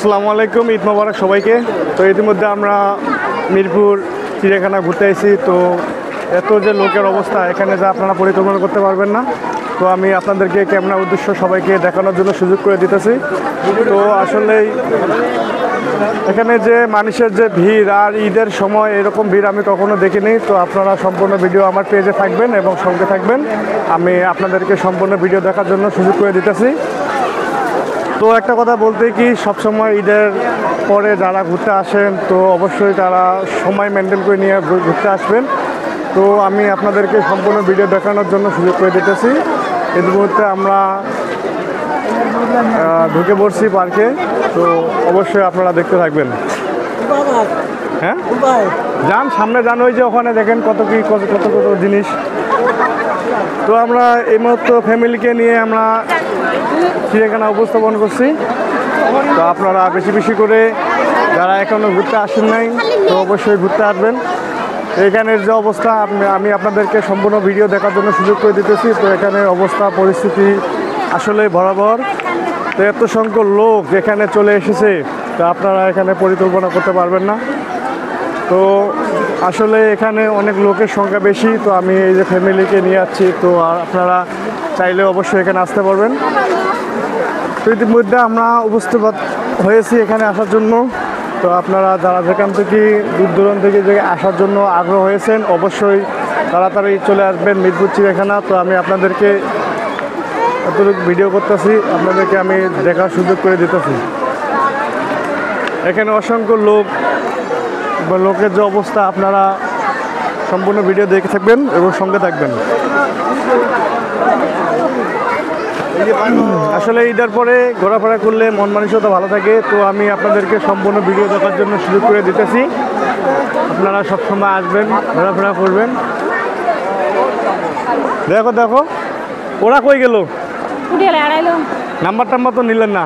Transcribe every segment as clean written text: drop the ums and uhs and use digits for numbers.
আসসালামু আলাইকুম, ঈদ মোবারক সবাইকে। তো ইতিমধ্যে আমরা মিরপুর চিড়িয়াখানা ঘুরতে এসেছি। তো এত যে লোকের অবস্থা, এখানে যা আপনারা পরিকল্পনা করতে পারবেন না। তো আমি আপনাদেরকে ক্যামেরার উদ্দেশ্য সবাইকে দেখানোর জন্য সুযোগ করে দিতেছি। তো আসলেই এখানে যে মানুষের যে ভিড়, আর ঈদের সময় এরকম ভিড় আমি কখনো দেখিনি। তো আপনারা সম্পূর্ণ ভিডিও আমার পেজে থাকবেন এবং সঙ্গে থাকবেন। আমি আপনাদেরকে সম্পূর্ণ ভিডিও দেখার জন্য সুযোগ করে দিতেছি। তো একটা কথা বলতে কি, সবসময় ঈদের পরে যারা ঘুরতে আসেন তো অবশ্যই তারা সময় মেনটেন করে নিয়ে ঘুরতে আসবেন। তো আমি আপনাদেরকে সম্পূর্ণ ভিডিও দেখানোর জন্য সুযোগ করে দিতেছি। এই মুহূর্তে আমরা ঢুকে পড়ছি পার্কে। তো অবশ্যই আপনারা দেখতে থাকবেন। হ্যাঁ, যান সামনে যান, ওই যে ওখানে দেখেন কত কি কত কত কত জিনিস। তো আমরা এই মুহূর্তে ফ্যামিলিকে নিয়ে আমরা চিড়িয়াখানা উপস্থাপন করছি। তো আপনারা বেশি বেশি করে যারা এখনও ঘুরতে আসেন নাই তো অবশ্যই ঘুরতে আসবেন। এখানের যে অবস্থা আমি আপনাদেরকে সম্পূর্ণ ভিডিও দেখার জন্য সুযোগ করে দিতেছি। তো এখানের অবস্থা পরিস্থিতি আসলে ভয়াবহ। তো এত সংখ্যক লোক এখানে চলে এসেছে, তো আপনারা এখানে পরিকল্পনা করতে পারবেন না। তো আসলে এখানে অনেক লোকের সংখ্যা বেশি। তো আমি এই যে ফ্যামিলিকে নিয়ে যাচ্ছি, তো আপনারা চাইলে অবশ্যই এখানে আসতে পারবেন। তো ইতিমধ্যে আমরা উপস্থিত হয়েছি এখানে আসার জন্য। তো আপনারা যারা যেখান থেকে দূর দূরান্ত থেকে যে আসার জন্য আগ্রহ হয়েছেন অবশ্যই তাড়াতাড়ি চলে আসবেন মিরপুর চিড়িয়াখানা। তো আমি আপনাদেরকে এতটুকু ভিডিও করতেছি, আপনাদেরকে আমি দেখার সুযোগ করে দিতেছি। এখানে অসংখ্য লোকের যে অবস্থা, আপনারা সম্পূর্ণ ভিডিও দেখে থাকবেন এবং সঙ্গে থাকবেন। আসলে ঈদের পরে ঘোরাফেরা করলে মন মানসিকতা ভালো থাকে। তো আমি আপনাদেরকে সম্পূর্ণ ভিডিও দেখার জন্য সুযোগ করে দিতেছি। আপনারা সবসময় আসবেন, ঘোরাফেরা করবেন। দেখো দেখো ওরা কই গেল, নাম্বার টাম্বার তো নিলেন না?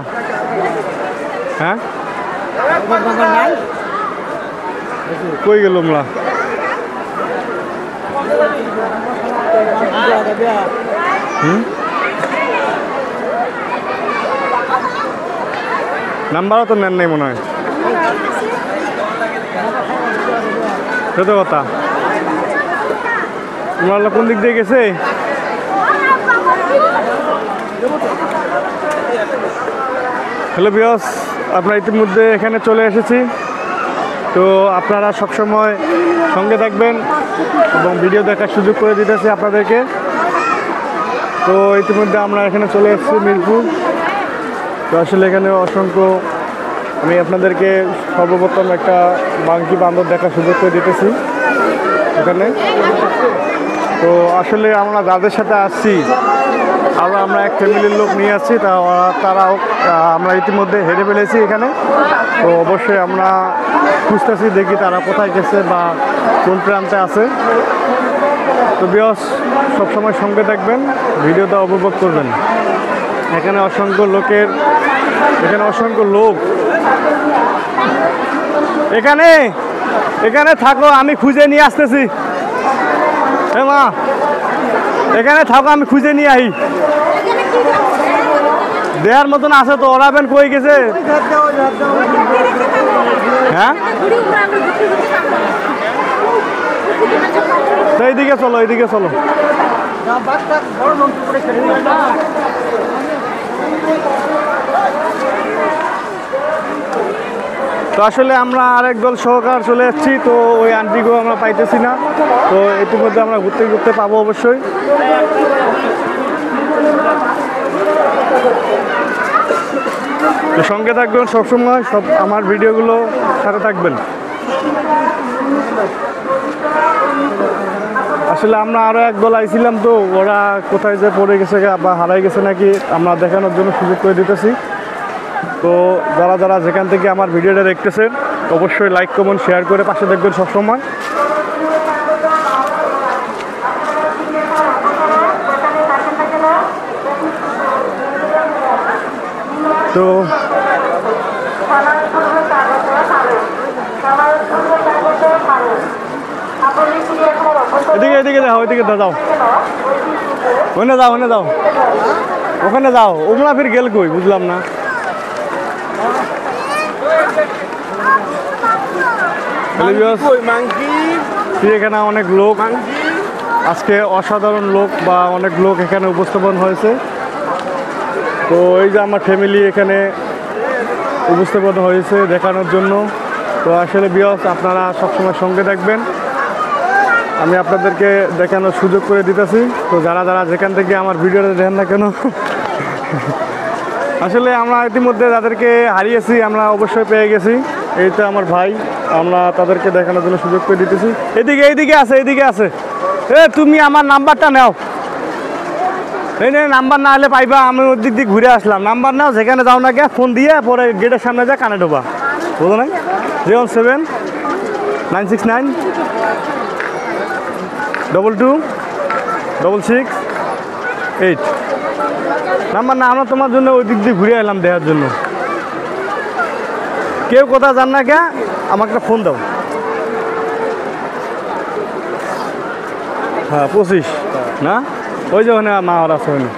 হ্যাঁ, কই গেল আমরা? নাম্বারও তো নেন নাই মনে হয়। সত্য কথা, তোমরা কোন দিক দিয়ে গেছে? হ্যালো ভিউয়ার্স, আপনারা ইতিমধ্যে এখানে চলে এসেছি। তো আপনারা সবসময় সঙ্গে থাকবেন এবং ভিডিও দেখার সুযোগ করে দিতেছি আপনাদেরকে। তো ইতিমধ্যে আমরা এখানে চলে এসেছি মিরপুর। তো আসলে এখানে অসংখ্য, আমি আপনাদেরকে সর্বপ্রথম একটা বাঙ্কি বান্দর দেখার সুযোগ করে দিতেছি এখানে। তো আসলে আমরা যাদের সাথে আসছি আমরা এক ফ্যামিলির লোক নিয়ে আসছি, তারাও আমরা ইতিমধ্যে হেরে ফেলেছি এখানে। তো অবশ্যই আমরা খুঁজতেছি, দেখি তারা কোথায় গেছে বা কোন প্রান্তে আছে। তো ভিউয়ার্স সবসময় সঙ্গে থাকবেন, ভিডিওটা উপভোগ করবেন। এখানে অসংখ্য লোক এখানে থাকো, আমি খুঁজে নিয়ে আসতেছি। হ্যাঁ মা, এখানে থাকো, আমি খুঁজে নিয়ে আহি। দেয়ার মতন আছে তো, ওরা বেন কই গেছে? হ্যাঁ, এইদিকে চলো, এইদিকে চলো। তো আসলে আমরা আরেক দল সহকার চলে যাচ্ছি। তো ওই আন্টিকেও আমরা পাইতেছি না। তো ইতিমধ্যে আমরা ঘুরতে ঘুরতে পাবো অবশ্যই। তো সঙ্গে থাকবেন সবসময়, আমার ভিডিওগুলো সাথে থাকবেন। আসলে আমরা আরও এক দল আইছিলাম, তো ওরা কোথায় যে পড়ে গেছে বা হারাই গেছে নাকি আমরা দেখানোর জন্য সুযোগ করে দিতেছি। তো যারা যেখান থেকে আমার ভিডিওটা দেখতেছেন অবশ্যই লাইক কমেন্ট শেয়ার করে পাশে দেখবেন সবসময়। তো এদিকে যাও, ওইদিকে যাও, ওখানে যাও। ওগুলা ফির গেল কই বুঝলাম না। এখানে অনেক লোক, আজকে অসাধারণ লোক বা অনেক লোক এখানে উপস্থাপন হয়েছে। তো এই যে আমার ফ্যামিলি এখানে উপস্থাপন হয়েছে দেখানোর জন্য। তো আসলে ভিউয়ার্স, আপনারা সবসময় সঙ্গে থাকবেন, আমি আপনাদেরকে দেখানোর সুযোগ করে দিতেছি। তো যারা যারা যেখান থেকে আমার ভিডিওটা দেখেন না কেন, আসলে আমরা ইতিমধ্যে যাদেরকে হারিয়েছি আমরা অবশ্যই পেয়ে গেছি। এই তো আমার ভাই, আমরা তাদেরকে দেখানোর জন্য সুযোগ করে দিতেছি। এইদিকে আছে। তুমি আমার নাম্বারটা নাও। এই নে, নাম্বার না হলে পাইবা, আমি ওর দিক দিয়ে ঘুরে আসলাম। নাম্বার নাও, যেখানে যাও না কে ফোন দিয়ে পরে গেটের সামনে যা কানে ঢোবা, বুঝো নাই? 07969 2266 নাম্বার না, আমরা তোমার জন্য ওই দিক দিয়ে ঘুরে এলাম দেখার জন্য। কেউ কোথাও যান না কে, আমাকে একটা ফোন দাও। হ্যাঁ 25 না, ওই যে ওখানে মা ওর আছে, ওখানে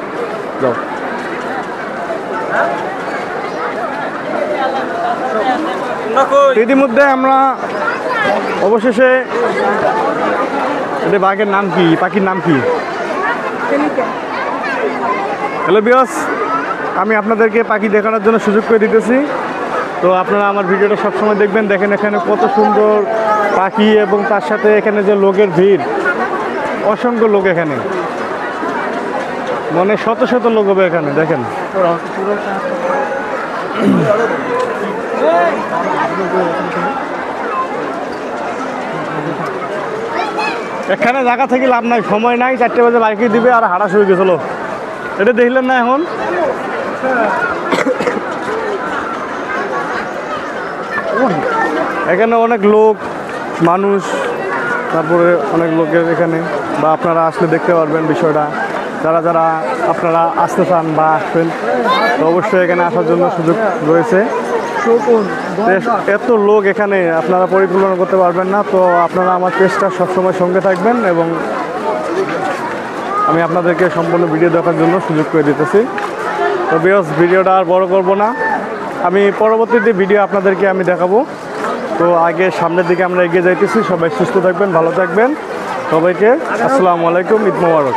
যাও। ইতিমধ্যে আমরা অবশেষে, এটা বাঘের নাম কি, পাখির নাম কি? হ্যালো ভিউয়ার্স, আমি আপনাদেরকে পাখি দেখানোর জন্য সুযোগ করে দিতেছি। তো আপনারা আমার ভিডিওটা সবসময় দেখবেন। দেখেন এখানে কত সুন্দর পাখি এবং তার সাথে এখানে যে লোকের ভিড়, অসংখ্য লোক এখানে, মানে শত শত লোক হবে এখানে। দেখেন এখানে জায়গা থেকে লাভ নাই, সময় নাই, 4টে বাজে বাইকে দিবে আর হাঁটা শুরু গেছিল। এটা দেখলেন না? এখন এখানে অনেক লোক মানুষ, তারপরে অনেক লোকের এখানে, বা আপনারা আসলে দেখতে পারবেন বিষয়টা। যারা যারা আপনারা আসতে চান বা আসবেন, তো অবশ্যই এখানে আসার জন্য সুযোগ রয়েছে। এত লোক এখানে আপনারা পরিকল্পনা করতে পারবেন না। তো আপনারা আমার পেজটা সবসময় সঙ্গে থাকবেন এবং আমি আপনাদেরকে সম্পূর্ণ ভিডিও দেখার জন্য সুযোগ করে দিতেছি। তো ভিউয়ার্স, ভিডিওটা আর বড় করব না, আমি পরবর্তীতে ভিডিও আপনাদেরকে আমি দেখাবো। তো আগে সামনের দিকে আমরা এগিয়ে যাইতেছি। সবাই সুস্থ থাকবেন, ভালো থাকবেন। সবাইকে আসসালামু আলাইকুম, ঈদ মোবারক।